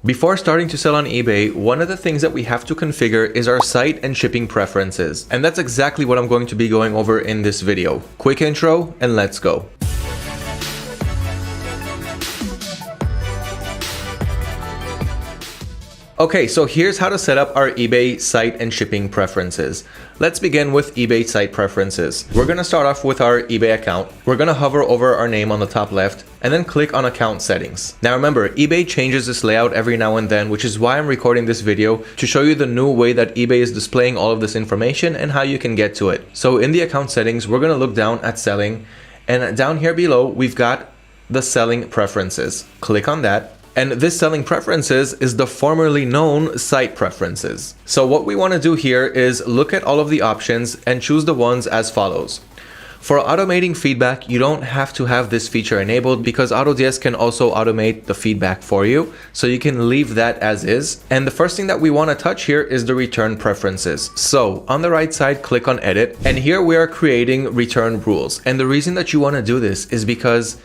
Before starting to sell on eBay, one of the things that we have to configure is our site and shipping preferences. And that's exactly what I'm going to be going over in this video. Quick intro and let's go. Okay, so here's how to set up our eBay site and shipping preferences. Let's begin with eBay site preferences. We're gonna start off with our eBay account. We're gonna hover over our name on the top left and then click on account settings. Now remember, eBay changes this layout every now and then, which is why I'm recording this video to show you the new way that eBay is displaying all of this information and how you can get to it. So in the account settings, we're gonna look down at selling, and down here below, we've got the selling preferences. Click on that. And this selling preferences is the formerly known site preferences. So what we want to do here is look at all of the options and choose the ones as follows. For automating feedback, you don't have to have this feature enabled because AutoDS can also automate the feedback for you. So you can leave that as is. And the first thing that we want to touch here is the return preferences. So on the right side, click on edit. And here we are creating return rules. And the reason that you want to do this is because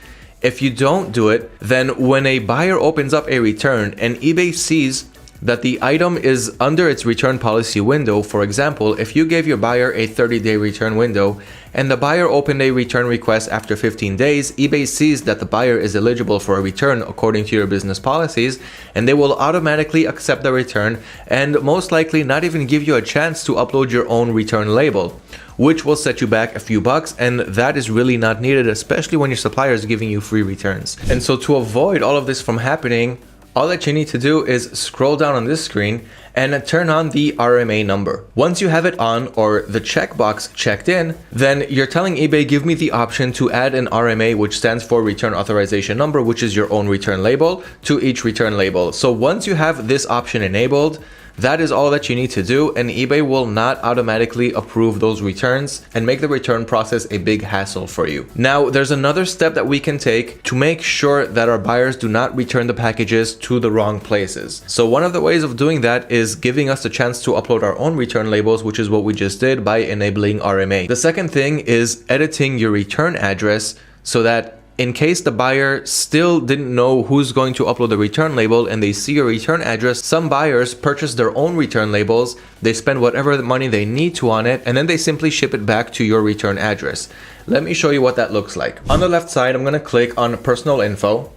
if you don't do it, then when a buyer opens up a return and eBay sees that the item is under its return policy window, for example, if you gave your buyer a 30-day return window and the buyer opened a return request after 15 days, eBay sees that the buyer is eligible for a return according to your business policies, and they will automatically accept the return and most likely not even give you a chance to upload your own return label, which will set you back a few bucks, and that is really not needed, especially when your supplier is giving you free returns. And so to avoid all of this from happening, all that you need to do is scroll down on this screen and turn on the RMA number. Once you have it on, or the checkbox checked in, then you're telling eBay, give me the option to add an RMA, which stands for return authorization number, which is your own return label, to each return label. So once you have this option enabled, that is all that you need to do, and eBay will not automatically approve those returns and make the return process a big hassle for you. Now, there's another step that we can take to make sure that our buyers do not return the packages to the wrong places. So one of the ways of doing that is giving us the chance to upload our own return labels, which is what we just did by enabling RMA. The second thing is editing your return address so that in case the buyer still didn't know who's going to upload the return label and they see your return address, some buyers purchase their own return labels, they spend whatever money they need to on it, and then they simply ship it back to your return address. Let me show you what that looks like. On the left side, I'm going to click on personal info,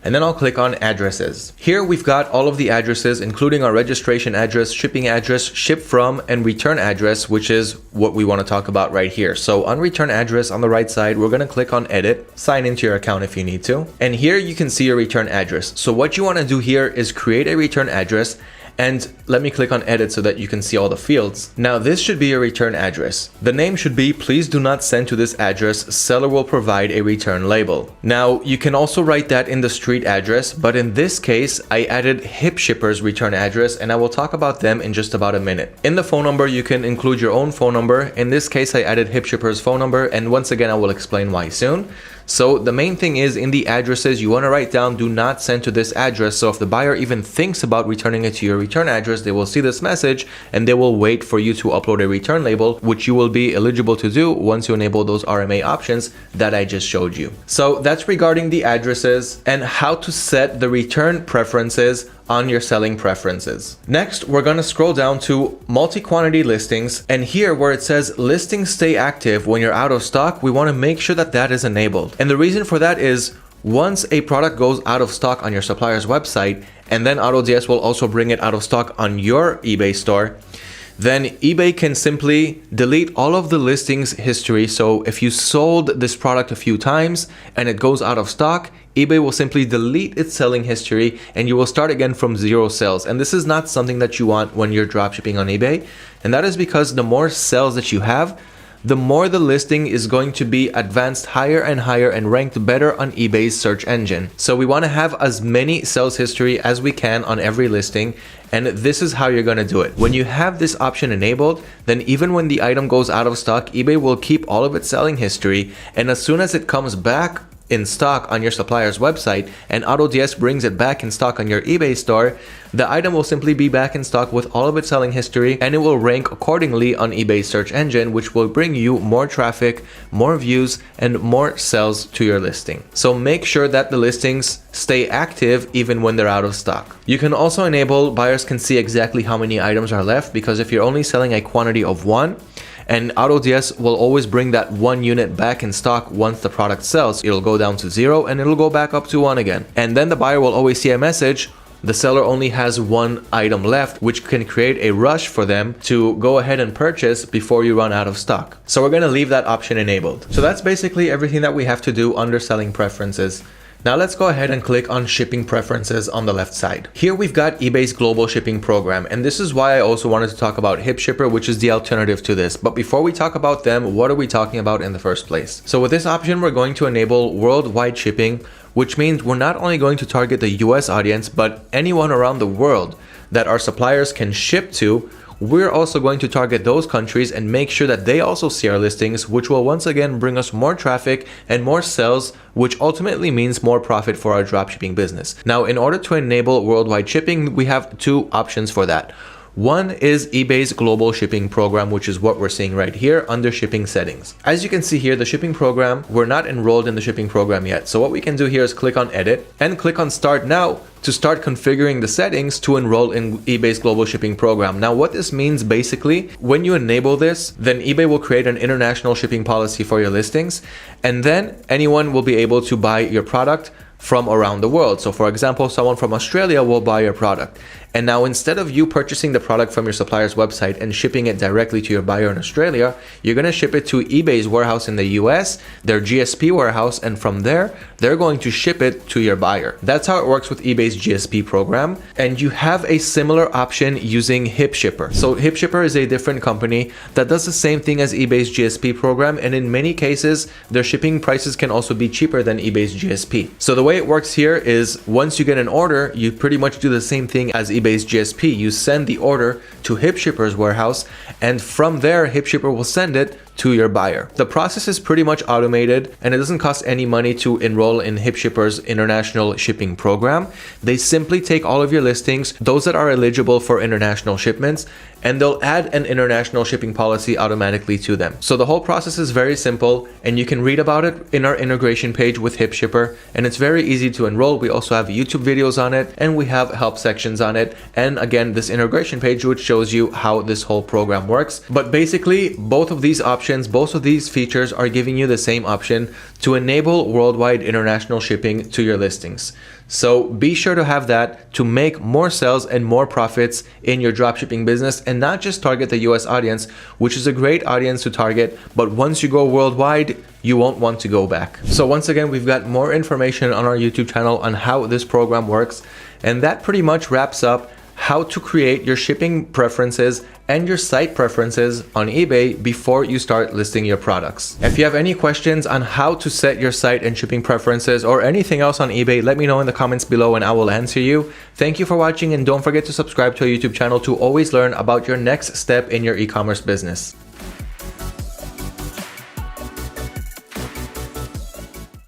and then I'll click on addresses. Here we've got all of the addresses, including our registration address, shipping address, ship from, and return address, which is what we want to talk about right here. So on return address on the right side, we're going to click on edit, sign into your account if you need to. And here you can see your return address. So what you want to do here is create a return address. And let me click on edit so that you can see all the fields. Now this should be your return address. The name should be, please do not send to this address, seller will provide a return label. Now you can also write that in the street address, but in this case, I added Hip Shipper's return address, and I will talk about them in just about a minute. In the phone number, you can include your own phone number. In this case, I added Hip Shipper's phone number, and once again, I will explain why soon. So the main thing is in the addresses, you want to write down, do not send to this address. So if the buyer even thinks about returning it to your return address, they will see this message and they will wait for you to upload a return label, which you will be eligible to do once you enable those RMA options that I just showed you. So that's regarding the addresses and how to set the return preferences on your selling preferences. Next, we're going to scroll down to multi-quantity listings, and here where it says listings stay active when you're out of stock, we want to make sure that that is enabled. And the reason for that is once a product goes out of stock on your supplier's website, and then AutoDS will also bring it out of stock on your eBay store, then eBay can simply delete all of the listings history. So if you sold this product a few times and it goes out of stock, eBay will simply delete its selling history and you will start again from 0 sales. And this is not something that you want when you're dropshipping on eBay. And that is because the more sales that you have, the more the listing is going to be advanced higher and higher and ranked better on eBay's search engine. So we want to have as many sales history as we can on every listing, and this is how you're going to do it. When you have this option enabled, then even when the item goes out of stock, eBay will keep all of its selling history, and as soon as it comes back in stock on your supplier's website and AutoDS brings it back in stock on your eBay store, the item will simply be back in stock with all of its selling history, and it will rank accordingly on eBay's search engine, which will bring you more traffic, more views, and more sales to your listing. So make sure that the listings stay active even when they're out of stock. You can also enable buyers can see exactly how many items are left, because if you're only selling a quantity of one, and AutoDS will always bring that one unit back in stock once the product sells. It'll go down to 0 and it'll go back up to 1 again. And then the buyer will always see a message, the seller only has one item left, which can create a rush for them to go ahead and purchase before you run out of stock. So we're going to leave that option enabled. So that's basically everything that we have to do under selling preferences. Now let's go ahead and click on shipping preferences on the left side. Here we've got eBay's global shipping program, and this is why I also wanted to talk about HipShipper, which is the alternative to this. But before we talk about them, what are we talking about in the first place? So with this option, we're going to enable worldwide shipping, which means we're not only going to target the US audience, but anyone around the world that our suppliers can ship to. We're also going to target those countries and make sure that they also see our listings, which will once again bring us more traffic and more sales, which ultimately means more profit for our dropshipping business. Now, in order to enable worldwide shipping, we have two options for that. One is eBay's global shipping program, which is what we're seeing right here under shipping settings. As you can see here, the shipping program, we're not enrolled in the shipping program yet. So what we can do here is click on edit and click on start now to start configuring the settings to enroll in eBay's global shipping program. Now, what this means basically, when you enable this, then eBay will create an international shipping policy for your listings, and then anyone will be able to buy your product from around the world. So for example, someone from Australia will buy your product. And now instead of you purchasing the product from your supplier's website and shipping it directly to your buyer in Australia, you're going to ship it to eBay's warehouse in the US, their GSP warehouse, and from there, they're going to ship it to your buyer. That's how it works with eBay's GSP program. And you have a similar option using HipShipper. So HipShipper is a different company that does the same thing as eBay's GSP program. And in many cases, their shipping prices can also be cheaper than eBay's GSP. So the way it works here is once you get an order, you pretty much do the same thing as eBay's GSP. You send the order to HipShipper's warehouse, and from there, HipShipper will send it to your buyer. The process is pretty much automated, and it doesn't cost any money to enroll in HipShipper's international shipping program. They simply take all of your listings, those that are eligible for international shipments, and they'll add an international shipping policy automatically to them. So the whole process is very simple, and you can read about it in our integration page with HipShipper, and it's very easy to enroll. We also have YouTube videos on it, and we have help sections on it, and again, this integration page which shows you how this whole program works. But basically, both of these options, both of these features are giving you the same option to enable worldwide international shipping to your listings. So be sure to have that to make more sales and more profits in your dropshipping business, and not just target the US audience, which is a great audience to target, but once you go worldwide, you won't want to go back. So once again, we've got more information on our YouTube channel on how this program works, and that pretty much wraps up how to create your shipping preferences and your site preferences on eBay before you start listing your products. If you have any questions on how to set your site and shipping preferences or anything else on eBay, let me know in the comments below and I will answer you. Thank you for watching, and don't forget to subscribe to our YouTube channel to always learn about your next step in your e-commerce business.